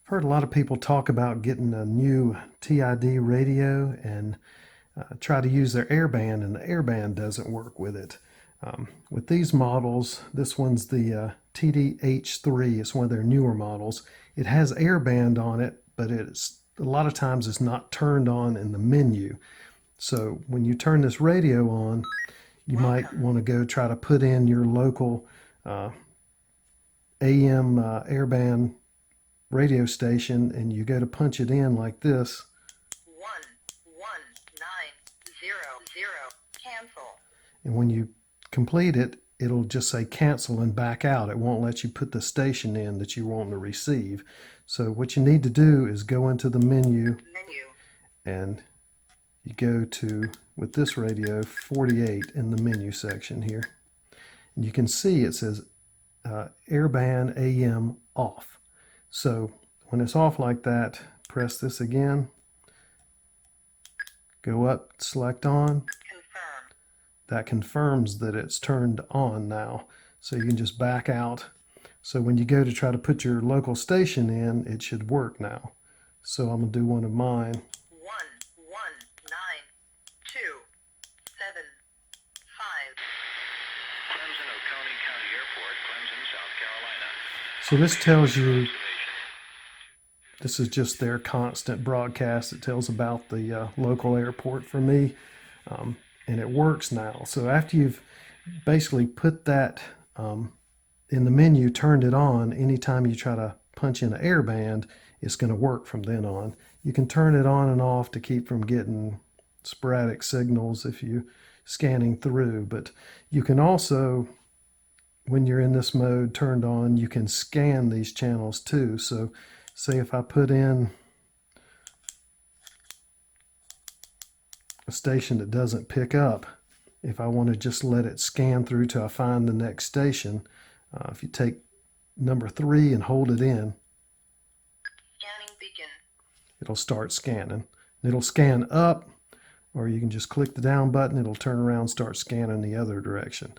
Heard a lot of people talk about getting a new TID radio and try to use their Airband, and the Airband doesn't work with it. With these models, this one's the TD-H3. It's one of their newer models. It has Airband on it, but it's a lot of times it's not turned on in the menu. So when you turn this radio on, you might want to go try to put in your local AM Airband radio station, and you go to punch it in like this. 11900 cancel. And when you complete it, it'll just say cancel and back out. It won't let you put the station in that you want to receive. So what you need to do is go into the menu and you go to, with this radio, 48 in the menu section here. And you can see it says Airband AM off. So when it's off like that, press this again, go up, select on. Confirm. That confirms that it's turned on now. So you can just back out. So when you go to try to put your local station in, it should work now. So I'm going to do one of mine. 11927 Clemson, Oconee County Airport, Clemson, South Carolina. So this tells you, this is just their constant broadcast. It tells about the local airport for me, and it works now. So after you've basically put that in the menu, turned it on, anytime you try to punch in an Airband, it's going to work from then on. You can turn it on and off to keep from getting sporadic signals if you're scanning through, but you can also, when you're in this mode turned on, you can scan these channels too. So say if I put in a station that doesn't pick up, if I want to just let it scan through till I find the next station, if you take number 3 and hold it in, Scanning begin. it'll start scanning. It'll scan up, or you can just click the down button, it'll turn around and start scanning the other direction.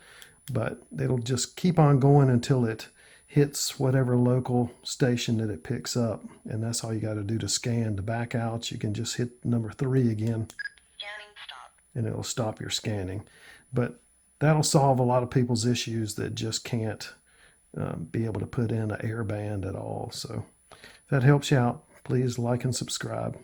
But it'll just keep on going until it hits whatever local station that it picks up. And that's all you got to do to scan. To back out, you can just hit number 3 again. Scanning stop. And it'll stop your scanning. But that'll solve a lot of people's issues that just can't be able to put in an Airband at all. So if that helps you out, please like and subscribe.